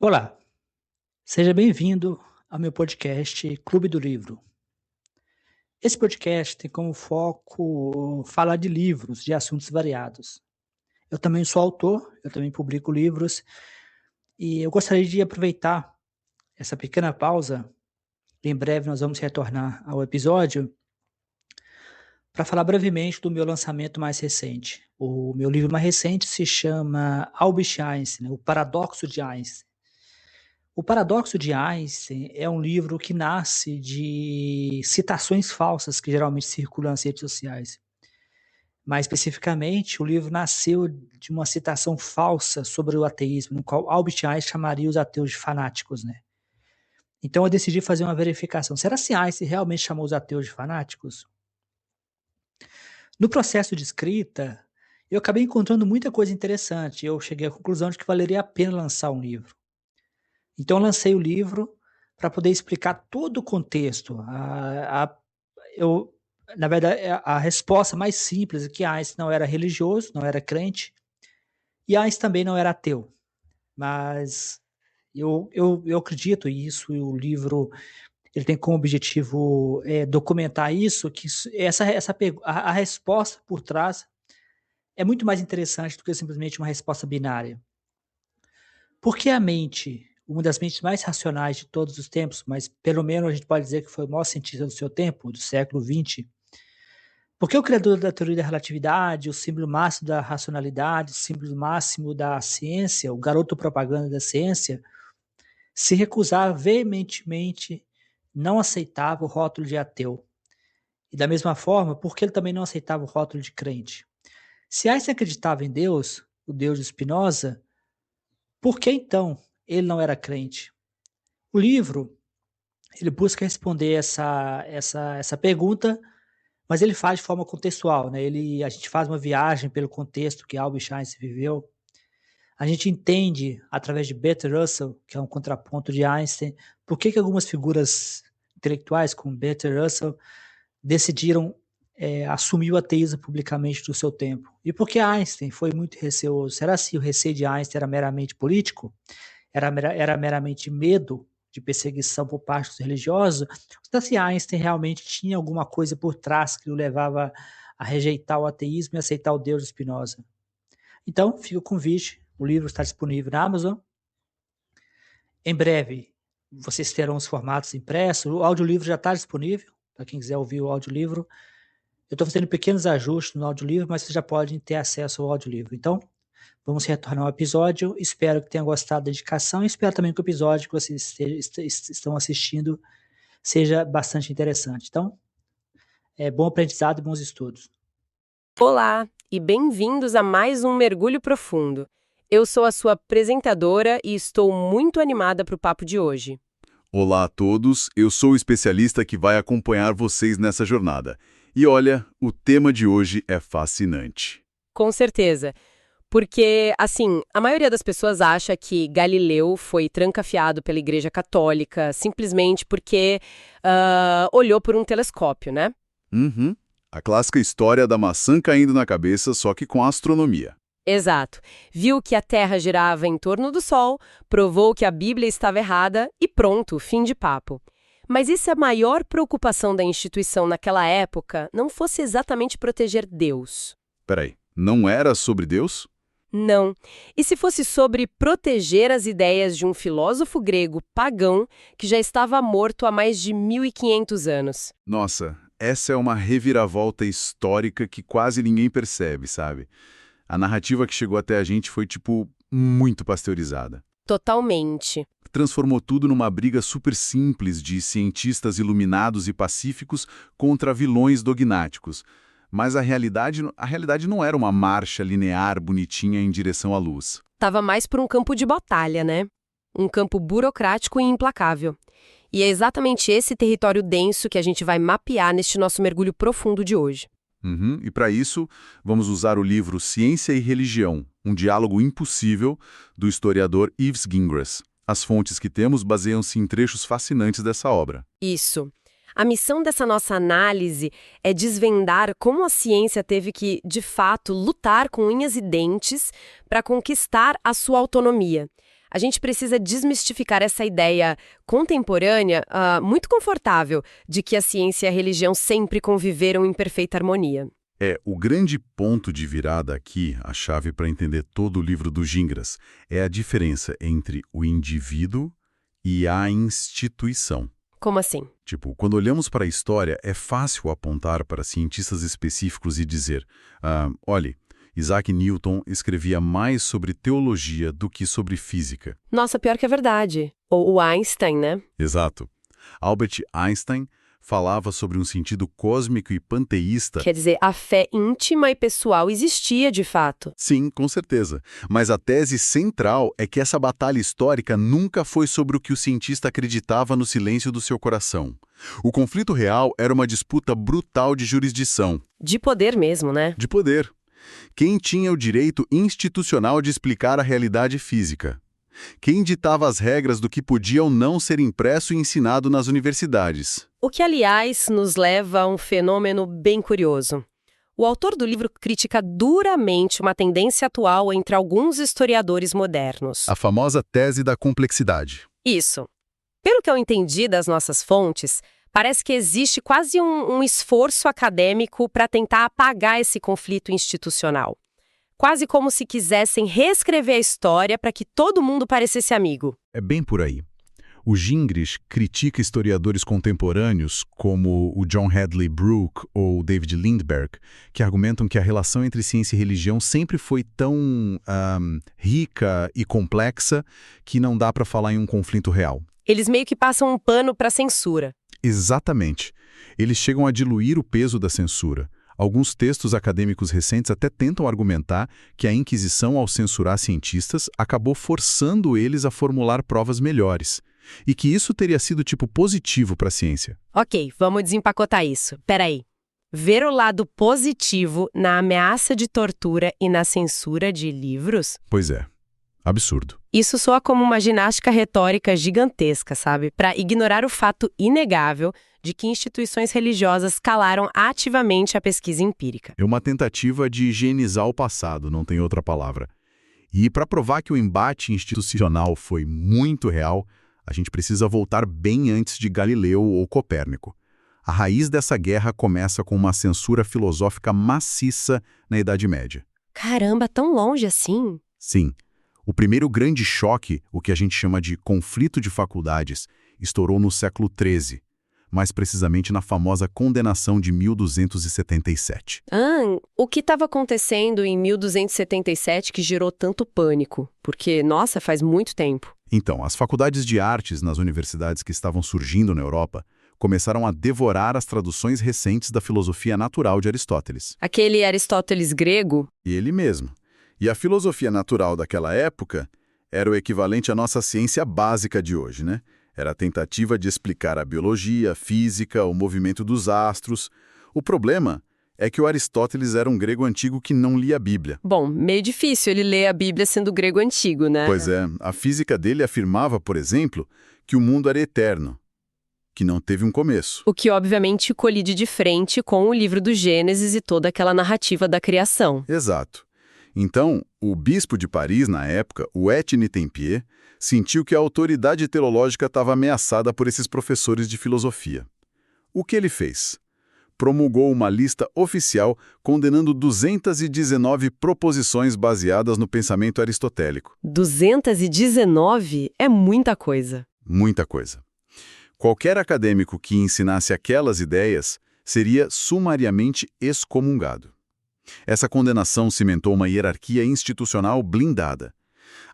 Olá, seja bem-vindo ao meu podcast Clube do Livro. Esse podcast tem como foco falar de livros, de assuntos variados. Eu também sou autor, eu também publico livros e eu gostaria de aproveitar essa pequena pausa. Em breve nós vamos retornar ao episódio para falar brevemente do meu lançamento mais recente. O meu livro mais recente se chama Albert Einstein, O Paradoxo de Einstein. O Paradoxo de Einstein é um livro que nasce de citações falsas que geralmente circulam nas redes sociais. Mais especificamente, o livro nasceu de uma citação falsa sobre o ateísmo, no qual Albert Einstein chamaria os ateus de fanáticos, né? Então eu decidi fazer uma verificação. Será que Einstein realmente chamou os ateus de fanáticos? No processo de escrita, eu acabei encontrando muita coisa interessante. Eu cheguei à conclusão de que valeria a pena lançar um livro. Então eu lancei o livro para poder explicar todo o contexto. Eu, na verdade, a resposta mais simples é que Einstein não era religioso, não era crente, e Einstein também não era ateu. Mas eu acredito nisso, e o livro ele tem como objetivo documentar isso, que a resposta por trás é muito mais interessante do que simplesmente uma resposta binária. Porque a mente, uma das mentes mais racionais de todos os tempos, mas pelo menos a gente pode dizer que foi o maior cientista do seu tempo, do século XX, porque o criador da teoria da relatividade, o símbolo máximo da racionalidade, o símbolo máximo da ciência, o garoto propaganda da ciência, se recusava veementemente, não aceitava o rótulo de ateu. E da mesma forma, porque ele também não aceitava o rótulo de crente. Se Einstein acreditava em Deus, o Deus de Spinoza, por que então ele não era crente? O livro, ele busca responder essa pergunta, mas ele faz de forma contextual, né? A gente faz uma viagem pelo contexto que Albert Einstein viveu. A gente entende, através de Bertrand Russell, que é um contraponto de Einstein, por que algumas figuras intelectuais, como Bertrand Russell, decidiram assumir o ateísmo publicamente do seu tempo. E por que Einstein foi muito receoso? Será que o receio de Einstein era meramente político? Era meramente medo de perseguição por parte dos religiosos? Ou se Einstein realmente tinha alguma coisa por trás que o levava a rejeitar o ateísmo e aceitar o Deus de Spinoza? Então, fica o convite. O livro está disponível na Amazon. Em breve, vocês terão os formatos impressos. O audiolivro já está disponível, para quem quiser ouvir o audiolivro. Eu estou fazendo pequenos ajustes no audiolivro, mas vocês já podem ter acesso ao audiolivro. Então, vamos retornar ao episódio. Espero que tenham gostado da dedicação e espero também que o episódio que vocês estão assistindo seja bastante interessante. Então, bom aprendizado e bons estudos. Olá e bem-vindos a mais um Mergulho Profundo. Eu sou a sua apresentadora e estou muito animada para o papo de hoje. Olá a todos, eu sou o especialista que vai acompanhar vocês nessa jornada. E olha, o tema de hoje é fascinante. Com certeza, porque, assim, a maioria das pessoas acha que Galileu foi trancafiado pela Igreja Católica simplesmente porque olhou por um telescópio, né? Uhum. A clássica história da maçã caindo na cabeça, só que com astronomia. Exato. Viu que a Terra girava em torno do Sol, provou que a Bíblia estava errada e pronto, fim de papo. Mas e se a maior preocupação da instituição naquela época não fosse exatamente proteger Deus? Peraí, não era sobre Deus? Não. E se fosse sobre proteger as ideias de um filósofo grego pagão que já estava morto há mais de 1500 anos? Nossa, essa é uma reviravolta histórica que quase ninguém percebe, sabe? A narrativa que chegou até a gente foi, muito pasteurizada. Totalmente. Transformou tudo numa briga super simples de cientistas iluminados e pacíficos contra vilões dogmáticos. Mas a realidade não era uma marcha linear bonitinha em direção à luz. Tava mais por um campo de batalha, né? Um campo burocrático e implacável. E é exatamente esse território denso que a gente vai mapear neste nosso mergulho profundo de hoje. E para isso, vamos usar o livro Ciência e Religião, um diálogo impossível, do historiador Yves Gingras. As fontes que temos baseiam-se em trechos fascinantes dessa obra. Isso. A missão dessa nossa análise é desvendar como a ciência teve que, de fato, lutar com unhas e dentes para conquistar a sua autonomia. A gente precisa desmistificar essa ideia contemporânea, muito confortável, de que a ciência e a religião sempre conviveram em perfeita harmonia. O grande ponto de virada aqui, a chave para entender todo o livro do Gingras, é a diferença entre o indivíduo e a instituição. Como assim? Tipo, quando olhamos para a história, é fácil apontar para cientistas específicos e dizer, olhe, Isaac Newton escrevia mais sobre teologia do que sobre física. Nossa, pior que é verdade. Ou o Einstein, né? Exato. Albert Einstein falava sobre um sentido cósmico e panteísta. Quer dizer, a fé íntima e pessoal existia de fato. Sim, com certeza. Mas a tese central é que essa batalha histórica nunca foi sobre o que o cientista acreditava no silêncio do seu coração. O conflito real era uma disputa brutal de jurisdição. De poder mesmo, né? De poder. Quem tinha o direito institucional de explicar a realidade física? Quem ditava as regras do que podia ou não ser impresso e ensinado nas universidades? O que, aliás, nos leva a um fenômeno bem curioso. O autor do livro critica duramente uma tendência atual entre alguns historiadores modernos. A famosa tese da complexidade. Isso. Pelo que eu entendi das nossas fontes, parece que existe quase um esforço acadêmico para tentar apagar esse conflito institucional. Quase como se quisessem reescrever a história para que todo mundo parecesse amigo. É bem por aí. O Gingras critica historiadores contemporâneos como o John Hadley Brooke ou David Lindbergh, que argumentam que a relação entre ciência e religião sempre foi tão rica e complexa que não dá para falar em um conflito real. Eles meio que passam um pano para a censura. Exatamente. Eles chegam a diluir o peso da censura. Alguns textos acadêmicos recentes até tentam argumentar que a Inquisição, ao censurar cientistas, acabou forçando eles a formular provas melhores. E que isso teria sido tipo positivo para a ciência. Ok, vamos desempacotar isso. Peraí. Ver o lado positivo na ameaça de tortura e na censura de livros? Pois é. Absurdo. Isso soa como uma ginástica retórica gigantesca, sabe? Para ignorar o fato inegável de que instituições religiosas calaram ativamente a pesquisa empírica. É uma tentativa de higienizar o passado, não tem outra palavra. E para provar que o embate institucional foi muito real, a gente precisa voltar bem antes de Galileu ou Copérnico. A raiz dessa guerra começa com uma censura filosófica maciça na Idade Média. Caramba, tão longe assim? Sim. O primeiro grande choque, o que a gente chama de conflito de faculdades, estourou no século XIII, mais precisamente na famosa Condenação de 1277. O que estava acontecendo em 1277 que gerou tanto pânico? Porque, nossa, faz muito tempo. Então, as faculdades de artes nas universidades que estavam surgindo na Europa começaram a devorar as traduções recentes da filosofia natural de Aristóteles. Aquele Aristóteles grego? Ele mesmo. E a filosofia natural daquela época era o equivalente à nossa ciência básica de hoje, né? Era a tentativa de explicar a biologia, a física, o movimento dos astros. O problema é que o Aristóteles era um grego antigo que não lia a Bíblia. Bom, meio difícil ele ler a Bíblia sendo grego antigo, né? Pois é, a física dele afirmava, por exemplo, que o mundo era eterno, que não teve um começo. O que obviamente colide de frente com o livro do Gênesis e toda aquela narrativa da criação. Exato. Então, o bispo de Paris, na época, o Etienne Tempier, sentiu que a autoridade teológica estava ameaçada por esses professores de filosofia. O que ele fez? Promulgou uma lista oficial condenando 219 proposições baseadas no pensamento aristotélico. 219 é muita coisa. Muita coisa. Qualquer acadêmico que ensinasse aquelas ideias seria sumariamente excomungado. Essa condenação cimentou uma hierarquia institucional blindada.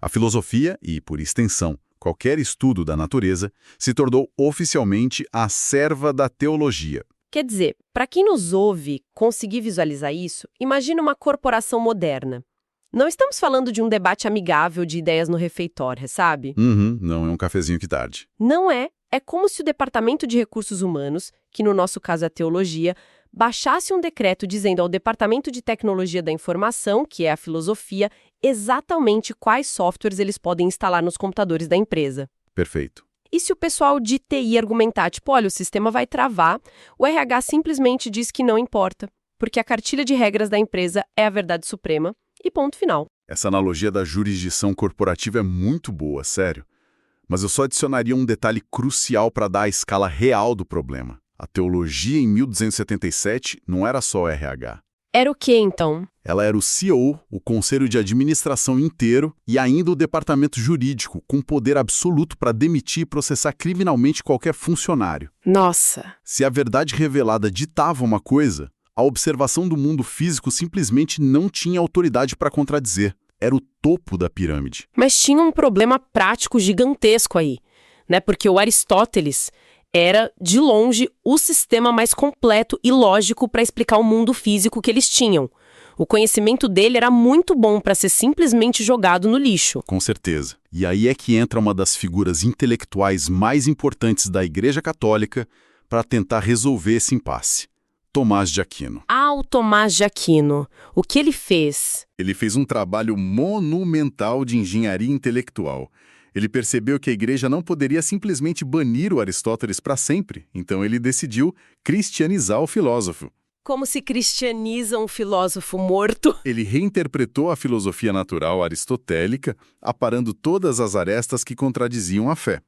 A filosofia, e por extensão, qualquer estudo da natureza, se tornou oficialmente a serva da teologia. Quer dizer, para quem nos ouve conseguir visualizar isso, imagina uma corporação moderna. Não estamos falando de um debate amigável de ideias no refeitório, sabe? Não é um cafezinho que tarde. Não é. É como se o Departamento de Recursos Humanos, que no nosso caso é a teologia, baixasse um decreto dizendo ao Departamento de Tecnologia da Informação, que é a filosofia, exatamente quais softwares eles podem instalar nos computadores da empresa. Perfeito. E se o pessoal de TI argumentar, tipo, olha, o sistema vai travar, o RH simplesmente diz que não importa, porque a cartilha de regras da empresa é a verdade suprema e ponto final. Essa analogia da jurisdição corporativa é muito boa, sério. Mas eu só adicionaria um detalhe crucial para dar a escala real do problema. A teologia em 1277 não era só RH. Era o que, então? Ela era o CEO, o Conselho de Administração inteiro e ainda o departamento jurídico, com poder absoluto para demitir e processar criminalmente qualquer funcionário. Nossa! Se a verdade revelada ditava uma coisa, a observação do mundo físico simplesmente não tinha autoridade para contradizer. Era o topo da pirâmide. Mas tinha um problema prático gigantesco aí, né? Porque o Aristóteles era, de longe, o sistema mais completo e lógico para explicar o mundo físico que eles tinham. O conhecimento dele era muito bom para ser simplesmente jogado no lixo. Com certeza. E aí é que entra uma das figuras intelectuais mais importantes da Igreja Católica para tentar resolver esse impasse. Tomás de Aquino. Ah, o Tomás de Aquino. O que ele fez? Ele fez um trabalho monumental de engenharia intelectual. Ele percebeu que a Igreja não poderia simplesmente banir o Aristóteles para sempre, então ele decidiu cristianizar o filósofo. Como se cristianiza um filósofo morto? Ele reinterpretou a filosofia natural aristotélica, aparando todas as arestas que contradiziam a fé.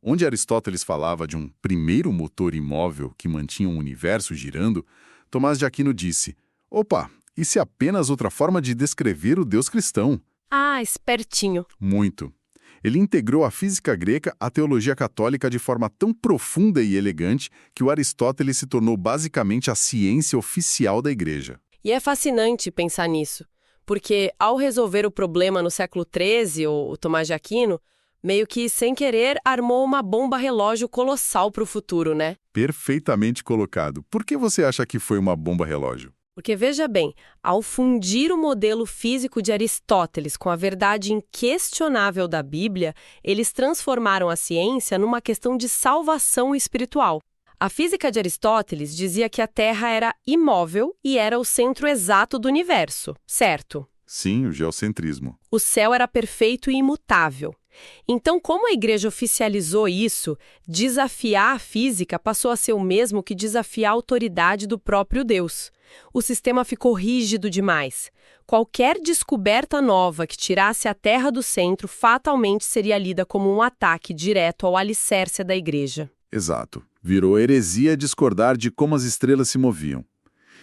Onde Aristóteles falava de um primeiro motor imóvel que mantinha o universo girando, Tomás de Aquino disse: opa, isso é apenas outra forma de descrever o Deus cristão. Ah, espertinho. Muito. Ele integrou a física grega à teologia católica de forma tão profunda e elegante que o Aristóteles se tornou basicamente a ciência oficial da Igreja. E é fascinante pensar nisso, porque ao resolver o problema no século XIII, o Tomás de Aquino, meio que sem querer armou uma bomba relógio colossal para o futuro, né? Perfeitamente colocado. Por que você acha que foi uma bomba relógio? Porque, veja bem, ao fundir o modelo físico de Aristóteles com a verdade inquestionável da Bíblia, eles transformaram a ciência numa questão de salvação espiritual. A física de Aristóteles dizia que a Terra era imóvel e era o centro exato do universo, certo? Sim, o geocentrismo. O céu era perfeito e imutável. Então, como a Igreja oficializou isso, desafiar a física passou a ser o mesmo que desafiar a autoridade do próprio Deus. O sistema ficou rígido demais. Qualquer descoberta nova que tirasse a Terra do centro fatalmente seria lida como um ataque direto ao alicerce da Igreja. Exato. Virou heresia discordar de como as estrelas se moviam.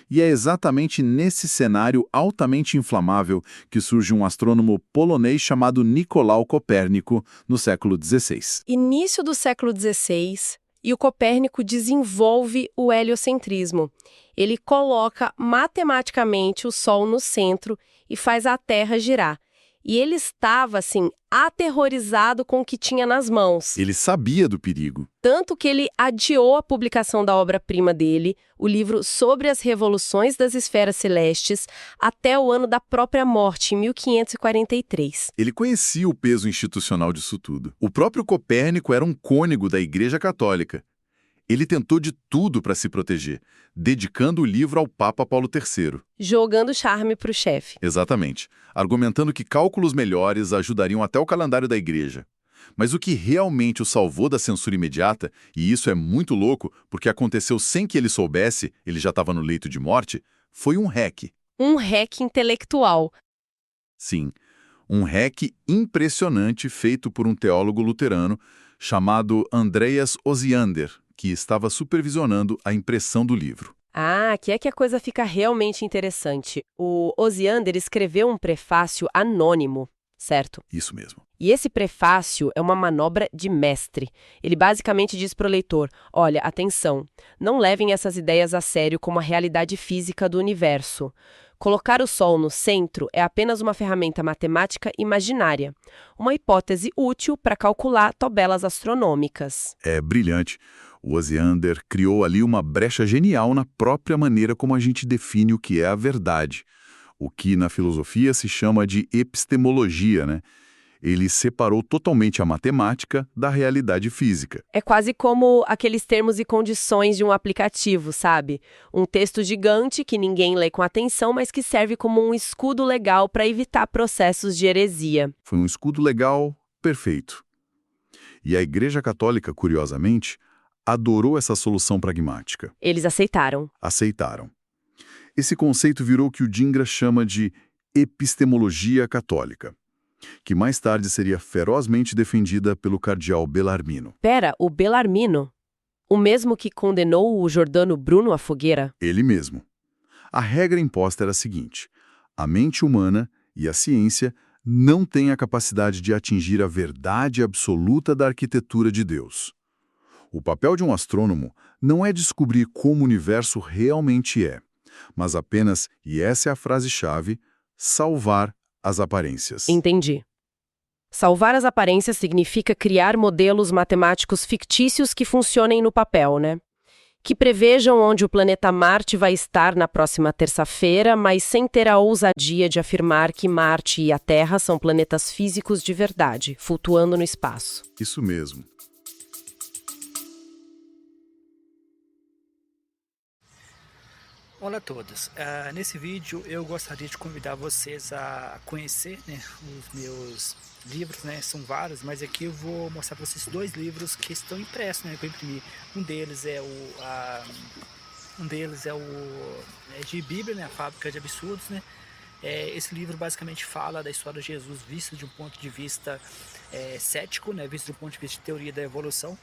E é exatamente nesse cenário altamente inflamável que surge um astrônomo polonês chamado Nicolau Copérnico, no século XVI. Início do século XVI, e o Copérnico desenvolve o heliocentrismo. Ele coloca matematicamente o Sol no centro e faz a Terra girar. E ele estava, assim, aterrorizado com o que tinha nas mãos. Ele sabia do perigo. Tanto que ele adiou a publicação da obra-prima dele, o livro Sobre as Revoluções das Esferas Celestes, até o ano da própria morte, em 1543. Ele conhecia o peso institucional disso tudo. O próprio Copérnico era um cônego da Igreja Católica. Ele tentou de tudo para se proteger, dedicando o livro ao Papa Paulo III. Jogando charme para o chefe. Exatamente, argumentando que cálculos melhores ajudariam até o calendário da Igreja. Mas o que realmente o salvou da censura imediata, e isso é muito louco porque aconteceu sem que ele soubesse, ele já estava no leito de morte, foi um hack. Um hack intelectual. Sim, um hack impressionante feito por um teólogo luterano chamado Andreas Osiander, que estava supervisionando a impressão do livro. Ah, aqui é que a coisa fica realmente interessante. O Osiander escreveu um prefácio anônimo, certo? Isso mesmo. E esse prefácio é uma manobra de mestre. Ele basicamente diz para o leitor, olha, atenção, não levem essas ideias a sério como a realidade física do universo. Colocar o Sol no centro é apenas uma ferramenta matemática imaginária, uma hipótese útil para calcular tabelas astronômicas. É brilhante. O Osiander criou ali uma brecha genial na própria maneira como a gente define o que é a verdade. O que na filosofia se chama de epistemologia, né? Ele separou totalmente a matemática da realidade física. É quase como aqueles termos e condições de um aplicativo, sabe? Um texto gigante que ninguém lê com atenção, mas que serve como um escudo legal para evitar processos de heresia. Foi um escudo legal perfeito. E a Igreja Católica, curiosamente, adorou essa solução pragmática. Eles aceitaram. Aceitaram. Esse conceito virou o que o Gingras chama de Epistemologia Católica, que mais tarde seria ferozmente defendida pelo cardeal Bellarmino. Pera, o Bellarmino? O mesmo que condenou o Giordano Bruno à fogueira? Ele mesmo. A regra imposta era a seguinte: a mente humana e a ciência não têm a capacidade de atingir a verdade absoluta da arquitetura de Deus. O papel de um astrônomo não é descobrir como o universo realmente é, mas apenas, e essa é a frase-chave, salvar as aparências. Entendi. Salvar as aparências significa criar modelos matemáticos fictícios que funcionem no papel, né? Que prevejam onde o planeta Marte vai estar na próxima terça-feira, mas sem ter a ousadia de afirmar que Marte e a Terra são planetas físicos de verdade, flutuando no espaço. Isso mesmo. Olá a todos. Nesse vídeo eu gostaria de convidar vocês a conhecer, né, os meus livros, né, são vários, mas aqui eu vou mostrar para vocês 2 livros que estão impressos, né, que eu imprimi. Um deles é de Bíblia, né, a Fábrica de Absurdos, né. Esse livro basicamente fala da história de Jesus visto de um ponto de vista cético, né, visto de um ponto de vista de teoria da evolução.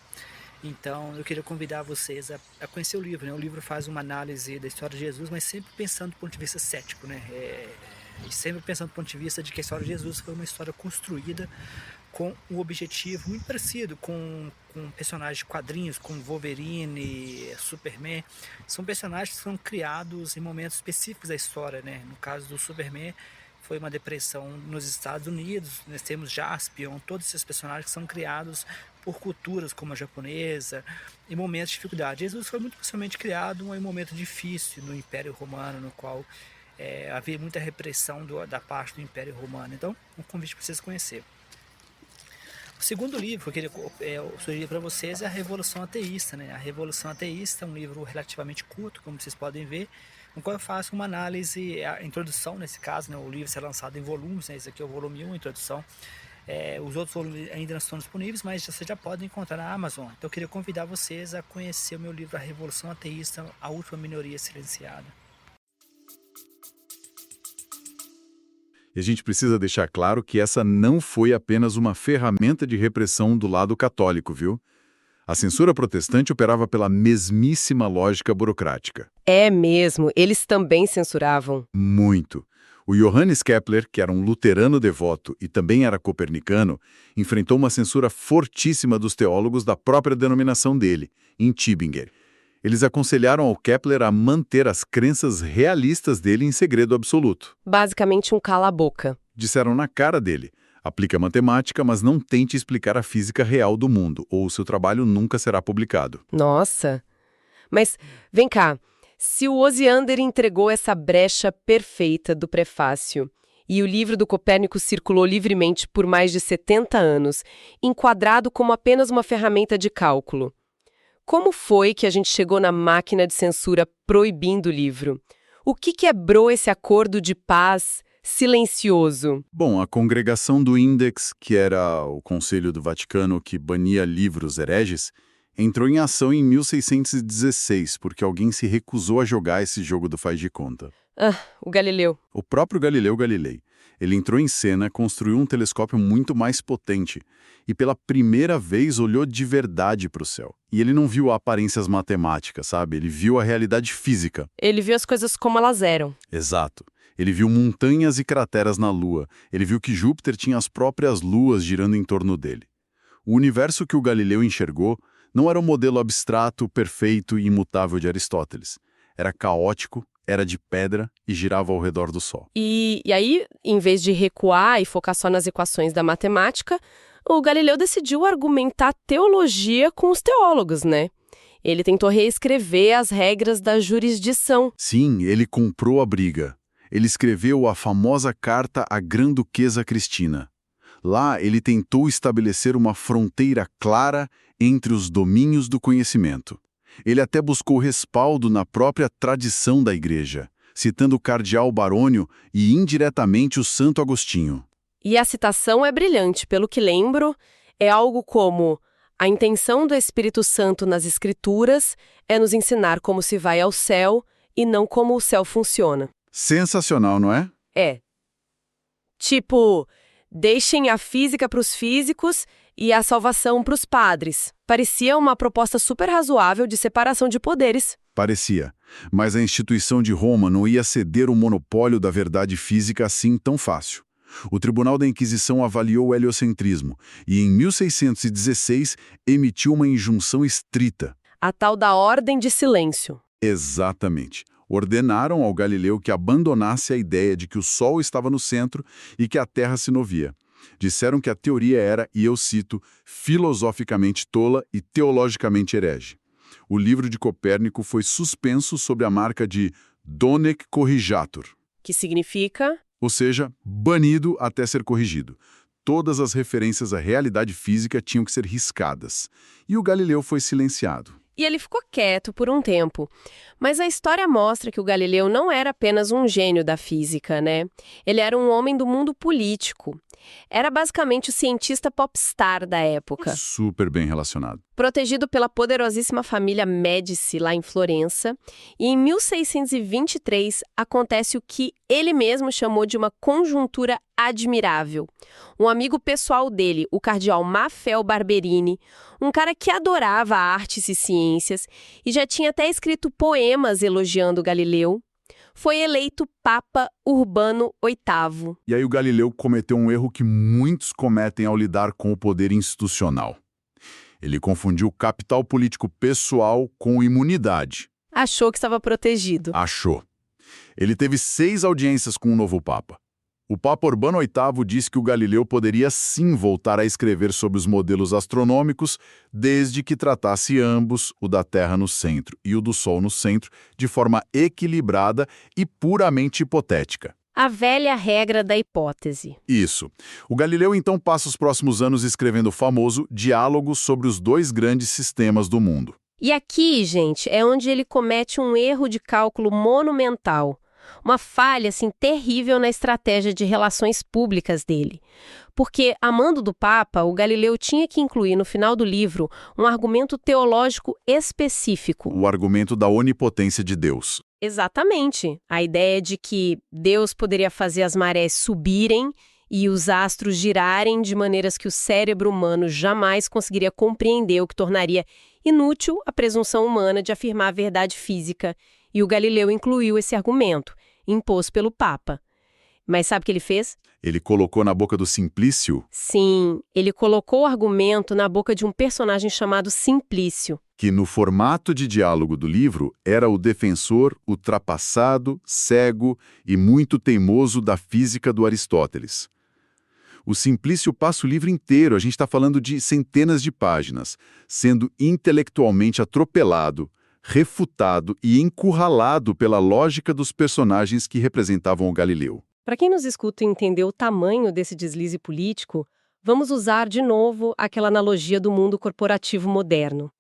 Então, eu queria convidar vocês a conhecer o livro, né? O livro faz uma análise da história de Jesus, mas sempre pensando do ponto de vista cético, né? E sempre pensando do ponto de vista de que a história de Jesus foi uma história construída com um objetivo muito parecido com personagens de quadrinhos, como Wolverine, Superman. São personagens que são criados em momentos específicos da história, né? No caso do Superman, foi uma depressão nos Estados Unidos. Nós temos Jaspion, todos esses personagens que são criados por culturas como a japonesa, em momentos de dificuldade. Jesus foi muito possivelmente criado em um momento difícil no Império Romano, no qual havia muita repressão da parte do Império Romano. Então, um convite para vocês conhecerem. O segundo livro que eu queria sugerir para vocês é A Revolução Ateísta, né? A Revolução Ateísta é um livro relativamente curto, como vocês podem ver, no qual eu faço uma análise, a introdução nesse caso, né? O livro será lançado em volumes, né? Esse aqui é o volume 1, a introdução. Os outros volumes ainda não estão disponíveis, mas vocês já podem encontrar na Amazon. Então eu queria convidar vocês a conhecer o meu livro A Revolução Ateísta, a Última Minoria Silenciada. E a gente precisa deixar claro que essa não foi apenas uma ferramenta de repressão do lado católico, viu? A censura protestante operava pela mesmíssima lógica burocrática. É mesmo, eles também censuravam. Muito. O Johannes Kepler, que era um luterano devoto e também era copernicano, enfrentou uma censura fortíssima dos teólogos da própria denominação dele, em Tübingen. Eles aconselharam ao Kepler a manter as crenças realistas dele em segredo absoluto. Basicamente um cala-boca. Disseram na cara dele: aplica matemática, mas não tente explicar a física real do mundo, ou seu trabalho nunca será publicado. Nossa! Mas, vem cá. Se o Osiander entregou essa brecha perfeita do prefácio e o livro do Copérnico circulou livremente por mais de 70 anos, enquadrado como apenas uma ferramenta de cálculo, como foi que a gente chegou na máquina de censura proibindo o livro? O que quebrou esse acordo de paz silencioso? Bom, a Congregação do Index, que era o Conselho do Vaticano que bania livros hereges, entrou em ação em 1616, porque alguém se recusou a jogar esse jogo do faz de conta. O Galileu. O próprio Galileu Galilei. Ele entrou em cena, construiu um telescópio muito mais potente e pela primeira vez olhou de verdade para o céu. E ele não viu aparências matemáticas, sabe? Ele viu a realidade física. Ele viu as coisas como elas eram. Exato. Ele viu montanhas e crateras na Lua. Ele viu que Júpiter tinha as próprias luas girando em torno dele. O universo que o Galileu enxergou não era um modelo abstrato, perfeito e imutável de Aristóteles. Era caótico, era de pedra e girava ao redor do Sol. E aí, em vez de recuar e focar só nas equações da matemática, o Galileu decidiu argumentar teologia com os teólogos, né? Ele tentou reescrever as regras da jurisdição. Sim, ele comprou a briga. Ele escreveu a famosa carta à Grã-Duquesa Cristina. Lá, ele tentou estabelecer uma fronteira clara entre os domínios do conhecimento. Ele até buscou respaldo na própria tradição da Igreja, citando o cardeal Barônio e, indiretamente, o Santo Agostinho. E a citação é brilhante, pelo que lembro, é algo como: a intenção do Espírito Santo nas Escrituras é nos ensinar como se vai ao céu e não como o céu funciona. Sensacional, não é? É. Tipo, deixem a física para os físicos e a salvação para os padres. Parecia uma proposta super razoável de separação de poderes. Parecia. Mas a instituição de Roma não ia ceder o monopólio da verdade física assim tão fácil. O Tribunal da Inquisição avaliou o heliocentrismo e, em 1616, emitiu uma injunção estrita. A tal da Ordem de Silêncio. Exatamente. Ordenaram ao Galileu que abandonasse a ideia de que o Sol estava no centro e que a Terra se movia. Disseram que a teoria era, e eu cito, filosoficamente tola e teologicamente herege. O livro de Copérnico foi suspenso sob a marca de Donec Corrigatur, Que significa? ou seja, banido até ser corrigido. Todas as referências à realidade física tinham que ser riscadas. E o Galileu foi silenciado. E ele ficou quieto por um tempo. Mas a história mostra que o Galileu não era apenas um gênio da física, né? Ele era um homem do mundo político. Era basicamente o cientista popstar da época. Super bem relacionado. Protegido pela poderosíssima família Médici lá em Florença. E em 1623 acontece o que ele mesmo chamou de uma conjuntura admirável. Um amigo pessoal dele, o cardeal Maffeo Barberini, um cara que adorava artes e ciências e já tinha até escrito poemas elogiando Galileu, foi eleito Papa Urbano VIII. E aí o Galileu cometeu um erro que muitos cometem ao lidar com o poder institucional. Ele confundiu capital político pessoal com imunidade. Achou que estava protegido. Achou. Ele teve 6 audiências com o novo Papa. O Papa Urbano VIII disse que o Galileu poderia sim voltar a escrever sobre os modelos astronômicos, desde que tratasse ambos, o da Terra no centro e o do Sol no centro, de forma equilibrada e puramente hipotética. A velha regra da hipótese. Isso. O Galileu então passa os próximos anos escrevendo o famoso Diálogo sobre os 2 grandes sistemas do mundo. E aqui, gente, é onde ele comete um erro de cálculo monumental. Uma falha, assim, terrível na estratégia de relações públicas dele. Porque, a mando do Papa, o Galileu tinha que incluir no final do livro um argumento teológico específico. O argumento da onipotência de Deus. Exatamente. A ideia de que Deus poderia fazer as marés subirem e os astros girarem de maneiras que o cérebro humano jamais conseguiria compreender, o que tornaria inútil a presunção humana de afirmar a verdade física. E o Galileu incluiu esse argumento, imposto pelo Papa. Mas sabe o que ele fez? Ele colocou na boca do Simplício, Sim, ele colocou o argumento na boca de um personagem chamado Simplício. que no formato de diálogo do livro era o defensor ultrapassado, cego e muito teimoso da física do Aristóteles. O Simplício passa o livro inteiro, a gente está falando de centenas de páginas, sendo intelectualmente atropelado, refutado e encurralado pela lógica dos personagens que representavam o Galileu. Para quem nos escuta e entender o tamanho desse deslize político, vamos usar de novo aquela analogia do mundo corporativo moderno.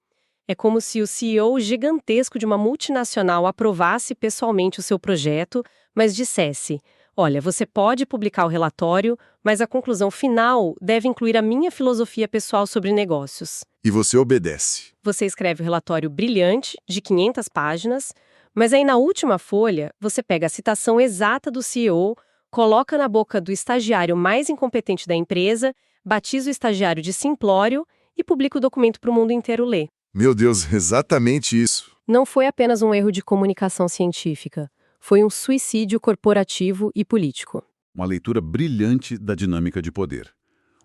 É como se o CEO gigantesco de uma multinacional aprovasse pessoalmente o seu projeto, mas dissesse: olha, você pode publicar o relatório, mas a conclusão final deve incluir a minha filosofia pessoal sobre negócios. E você obedece. Você escreve o relatório brilhante, de 500 páginas, mas aí na última folha, você pega a citação exata do CEO, coloca na boca do estagiário mais incompetente da empresa, batiza o estagiário de simplório e publica o documento para o mundo inteiro ler. Meu Deus, exatamente isso. Não foi apenas um erro de comunicação científica, foi um suicídio corporativo e político. Uma leitura brilhante da dinâmica de poder.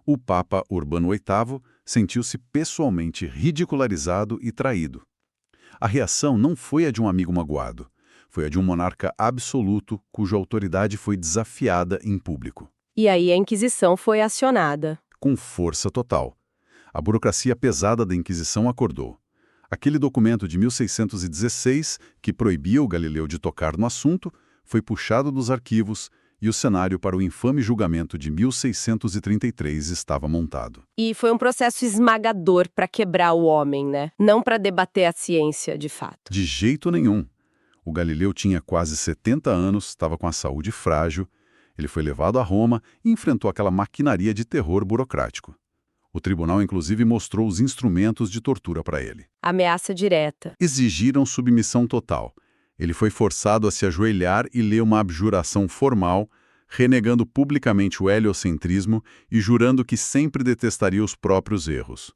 O Papa Urbano VIII sentiu-se pessoalmente ridicularizado e traído. A reação não foi a de um amigo magoado, foi a de um monarca absoluto cuja autoridade foi desafiada em público. E aí a Inquisição foi acionada. Com força total. A burocracia pesada da Inquisição acordou. Aquele documento de 1616, que proibia o Galileu de tocar no assunto, foi puxado dos arquivos e o cenário para o infame julgamento de 1633 estava montado. E foi um processo esmagador para quebrar o homem, né? Não para debater a ciência, de fato. De jeito nenhum. O Galileu tinha quase 70 anos, estava com a saúde frágil, ele foi levado a Roma e enfrentou aquela maquinaria de terror burocrático. O tribunal, inclusive, mostrou os instrumentos de tortura para ele. Ameaça direta. Exigiram submissão total. Ele foi forçado a se ajoelhar e ler uma abjuração formal, renegando publicamente o heliocentrismo e jurando que sempre detestaria os próprios erros.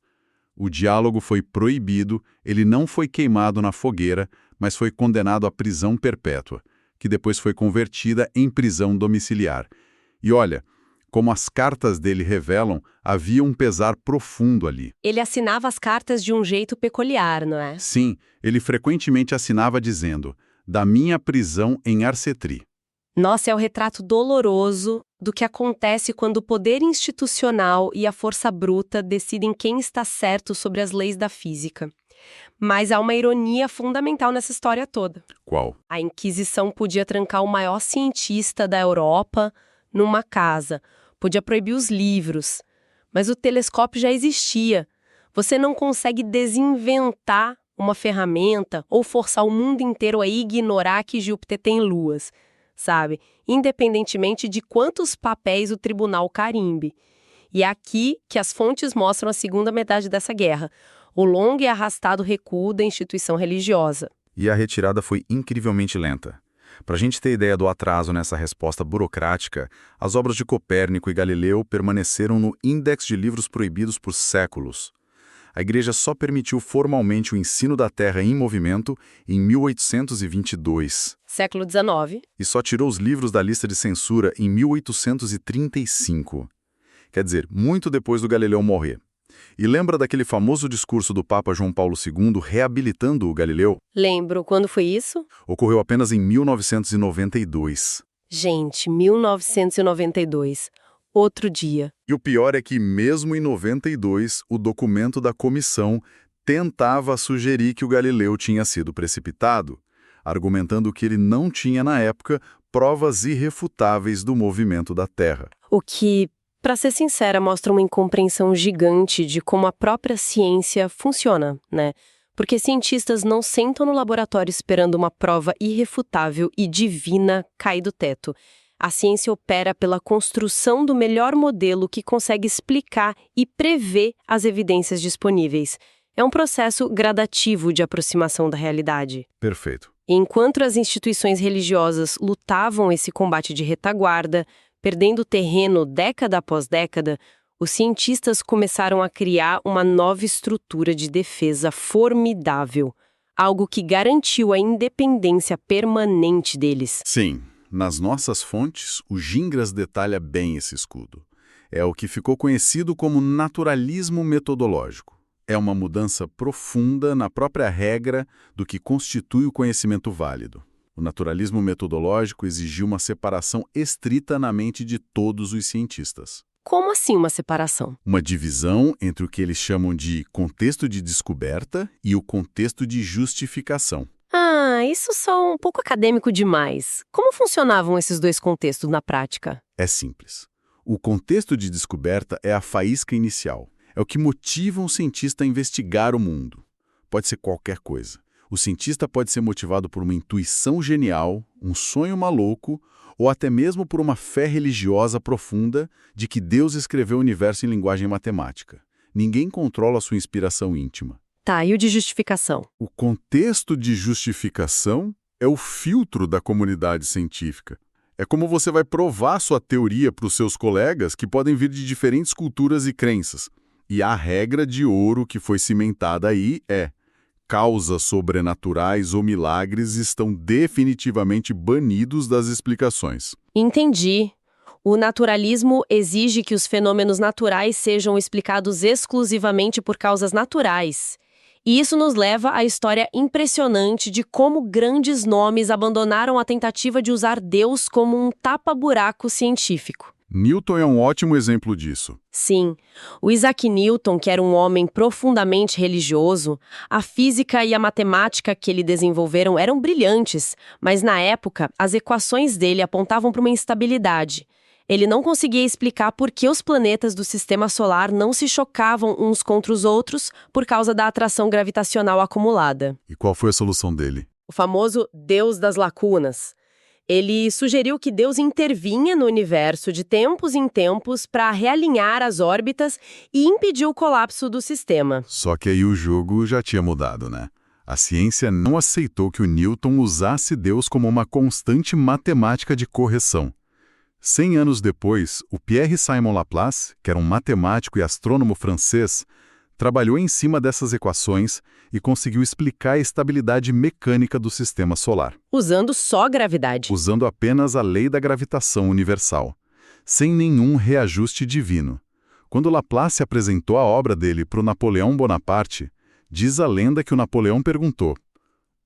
O diálogo foi proibido, ele não foi queimado na fogueira, mas foi condenado à prisão perpétua, que depois foi convertida em prisão domiciliar. E olha, como as cartas dele revelam, havia um pesar profundo ali. Ele assinava as cartas de um jeito peculiar, não é? Sim, ele frequentemente assinava dizendo, da minha prisão em Arcetri. Nossa, é o retrato doloroso do que acontece quando o poder institucional e a força bruta decidem quem está certo sobre as leis da física. Mas há uma ironia fundamental nessa história toda. Qual? A Inquisição podia trancar o maior cientista da Europa numa casa, podia proibir os livros, mas o telescópio já existia. Você não consegue desinventar uma ferramenta ou forçar o mundo inteiro a ignorar que Júpiter tem luas, sabe? Independentemente de quantos papéis o tribunal carimbe. E é aqui que as fontes mostram a segunda metade dessa guerra, o longo e arrastado recuo da instituição religiosa. E a retirada foi incrivelmente lenta. Para a gente ter ideia do atraso nessa resposta burocrática, as obras de Copérnico e Galileu permaneceram no Índex de Livros Proibidos por séculos. A Igreja só permitiu formalmente o ensino da Terra em movimento em 1822. Século XIX. E só tirou os livros da lista de censura em 1835. Quer dizer, muito depois do Galileu morrer. E lembra daquele famoso discurso do Papa João Paulo II reabilitando o Galileu? Lembro. Quando foi isso? Ocorreu apenas em 1992. Gente, 1992. Outro dia. E o pior é que, mesmo em 92, o documento da comissão tentava sugerir que o Galileu tinha sido precipitado, argumentando que ele não tinha, na época, provas irrefutáveis do movimento da Terra. O que, para ser sincera, mostra uma incompreensão gigante de como a própria ciência funciona, né? Porque cientistas não sentam no laboratório esperando uma prova irrefutável e divina cair do teto. A ciência opera pela construção do melhor modelo que consegue explicar e prever as evidências disponíveis. É um processo gradativo de aproximação da realidade. Perfeito. Enquanto as instituições religiosas lutavam esse combate de retaguarda, perdendo terreno década após década, os cientistas começaram a criar uma nova estrutura de defesa formidável, algo que garantiu a independência permanente deles. Sim. Nas nossas fontes, o Gingras detalha bem esse escudo. É o que ficou conhecido como naturalismo metodológico. É uma mudança profunda na própria regra do que constitui o conhecimento válido. O naturalismo metodológico exigiu uma separação estrita na mente de todos os cientistas. Como assim uma separação? Uma divisão entre o que eles chamam de contexto de descoberta e o contexto de justificação. Isso só um pouco acadêmico demais. Como funcionavam esses dois contextos na prática? É simples. O contexto de descoberta é a faísca inicial. É o que motiva um cientista a investigar o mundo. Pode ser qualquer coisa. O cientista pode ser motivado por uma intuição genial, um sonho maluco, ou até mesmo por uma fé religiosa profunda de que Deus escreveu o universo em linguagem matemática. Ninguém controla a sua inspiração íntima. Tá, e o de justificação? O contexto de justificação é o filtro da comunidade científica. É como você vai provar sua teoria para os seus colegas que podem vir de diferentes culturas e crenças. E a regra de ouro que foi cimentada aí é: causas sobrenaturais ou milagres estão definitivamente banidos das explicações. Entendi. O naturalismo exige que os fenômenos naturais sejam explicados exclusivamente por causas naturais. E isso nos leva à história impressionante de como grandes nomes abandonaram a tentativa de usar Deus como um tapa-buraco científico. Newton é um ótimo exemplo disso. Sim, o Isaac Newton, que era um homem profundamente religioso, a física e a matemática que ele desenvolveram eram brilhantes, mas na época as equações dele apontavam para uma instabilidade. Ele não conseguia explicar por que os planetas do sistema solar não se chocavam uns contra os outros por causa da atração gravitacional acumulada. E qual foi a solução dele? O famoso Deus das lacunas. Ele sugeriu que Deus intervinha no universo de tempos em tempos para realinhar as órbitas e impedir o colapso do sistema. Só que aí o jogo já tinha mudado, né? A ciência não aceitou que o Newton usasse Deus como uma constante matemática de correção. 100 anos depois, o Pierre-Simon Laplace, que era um matemático e astrônomo francês, trabalhou em cima dessas equações e conseguiu explicar a estabilidade mecânica do sistema solar, Usando só gravidade. usando apenas a lei da gravitação universal, sem nenhum reajuste divino. Quando Laplace apresentou a obra dele para o Napoleão Bonaparte, diz a lenda que o Napoleão perguntou: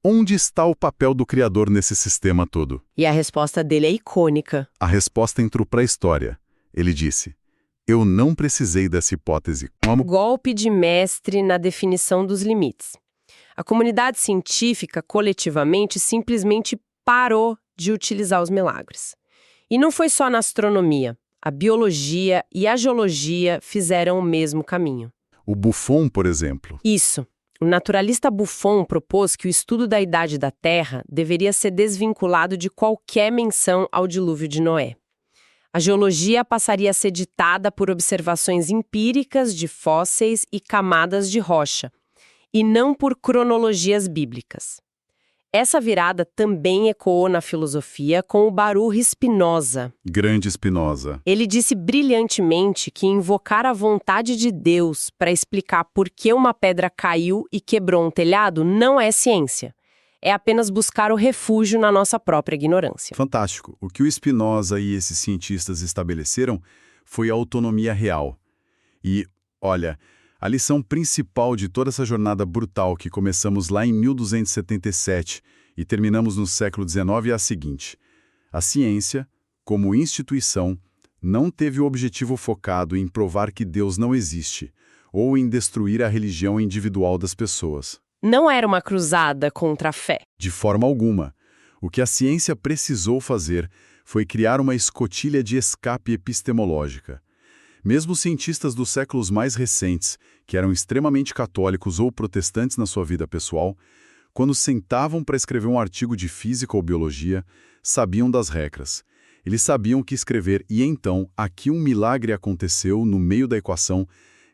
onde está o papel do Criador nesse sistema todo? E a resposta dele é icônica. A resposta entrou para a história. Ele disse: eu não precisei dessa hipótese. Como Golpe de mestre na definição dos limites. A comunidade científica, coletivamente, simplesmente parou de utilizar os milagres. E não foi só na astronomia. A biologia e a geologia fizeram o mesmo caminho. o Buffon, por exemplo. Isso. O naturalista Buffon propôs que o estudo da idade da Terra deveria ser desvinculado de qualquer menção ao dilúvio de Noé. A geologia passaria a ser ditada por observações empíricas de fósseis e camadas de rocha, e não por cronologias bíblicas. Essa virada também ecoou na filosofia com o Baruch Spinoza. Grande Spinoza. Ele disse brilhantemente que invocar a vontade de Deus para explicar por que uma pedra caiu e quebrou um telhado não é ciência. É apenas buscar o refúgio na nossa própria ignorância. Fantástico. O que o Spinoza e esses cientistas estabeleceram foi a autonomia real. E, olha, a lição principal de toda essa jornada brutal que começamos lá em 1277 e terminamos no século XIX é a seguinte: a ciência, como instituição, não teve o objetivo focado em provar que Deus não existe ou em destruir a religião individual das pessoas. Não era uma cruzada contra a fé. De forma alguma. O que a ciência precisou fazer foi criar uma escotilha de escape epistemológica. Mesmo cientistas dos séculos mais recentes, que eram extremamente católicos ou protestantes na sua vida pessoal, quando sentavam para escrever um artigo de física ou biologia, sabiam das regras. Eles sabiam o que escrever e então, aqui um milagre aconteceu no meio da equação,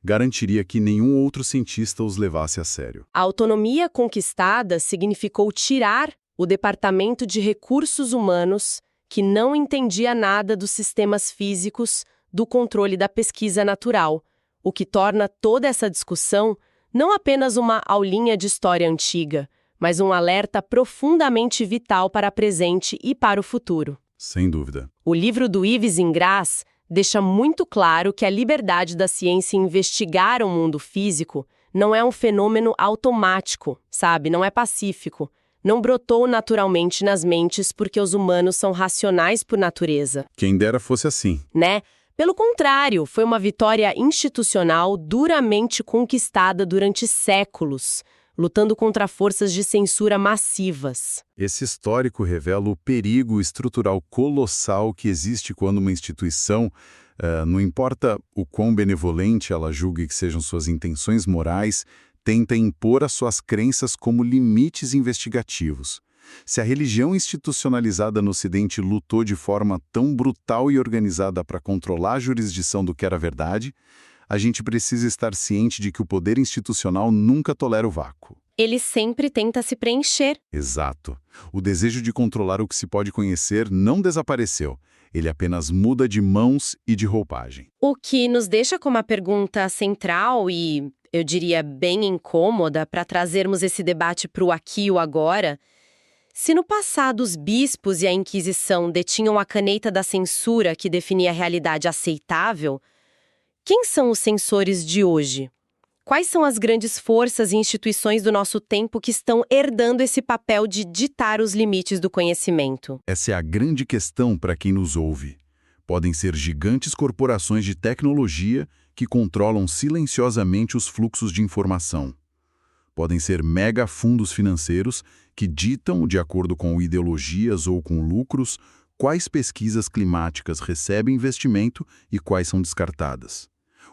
garantiria que nenhum outro cientista os levasse a sério. A autonomia conquistada significou tirar o Departamento de Recursos Humanos, que não entendia nada dos sistemas físicos, do controle da pesquisa natural, o que torna toda essa discussão não apenas uma aulinha de história antiga, mas um alerta profundamente vital para o presente e para o futuro. Sem dúvida. O livro do Yves Ingras deixa muito claro que a liberdade da ciência em investigar o mundo físico não é um fenômeno automático, sabe? Não é pacífico. Não brotou naturalmente nas mentes porque os humanos são racionais por natureza. Quem dera fosse assim. Né? Pelo contrário, foi uma vitória institucional duramente conquistada durante séculos, lutando contra forças de censura massivas. Esse histórico revela o perigo estrutural colossal que existe quando uma instituição, não importa o quão benevolente ela julgue que sejam suas intenções morais, tenta impor as suas crenças como limites investigativos. Se a religião institucionalizada no Ocidente lutou de forma tão brutal e organizada para controlar a jurisdição do que era verdade, a gente precisa estar ciente de que o poder institucional nunca tolera o vácuo. Ele sempre tenta se preencher. Exato. O desejo de controlar o que se pode conhecer não desapareceu. Ele apenas muda de mãos e de roupagem. O que nos deixa com uma pergunta central e, eu diria, bem incômoda para trazermos esse debate para o aqui e o agora. Se no passado os bispos e a Inquisição detinham a caneta da censura que definia a realidade aceitável, quem são os censores de hoje? Quais são as grandes forças e instituições do nosso tempo que estão herdando esse papel de ditar os limites do conhecimento? Essa é a grande questão para quem nos ouve. Podem ser gigantes corporações de tecnologia que controlam silenciosamente os fluxos de informação. Podem ser mega fundos financeiros que ditam, de acordo com ideologias ou com lucros, quais pesquisas climáticas recebem investimento e quais são descartadas.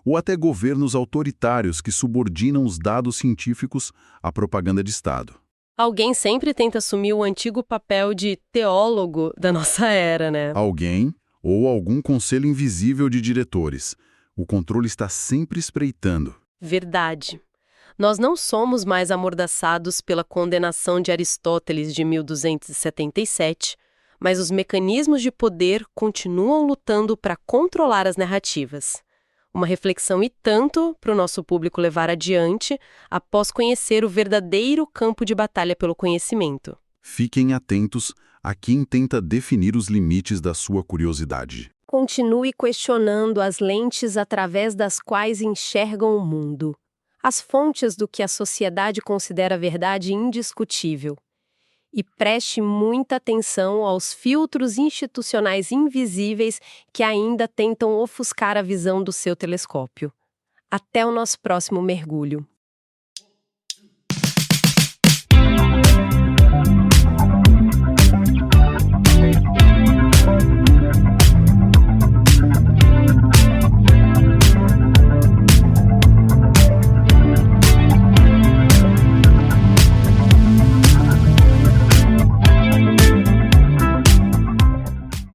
Ou até governos autoritários que subordinam os dados científicos à propaganda de Estado. Alguém sempre tenta assumir o antigo papel de teólogo da nossa era, né? Alguém ou algum conselho invisível de diretores. O controle está sempre espreitando. Verdade. Nós não somos mais amordaçados pela condenação de Aristóteles de 1277, mas os mecanismos de poder continuam lutando para controlar as narrativas. Uma reflexão e tanto para o nosso público levar adiante após conhecer o verdadeiro campo de batalha pelo conhecimento. Fiquem atentos a quem tenta definir os limites da sua curiosidade. Continue questionando as lentes através das quais enxergam o mundo, as fontes do que a sociedade considera verdade indiscutível. E preste muita atenção aos filtros institucionais invisíveis que ainda tentam ofuscar a visão do seu telescópio. Até o nosso próximo mergulho.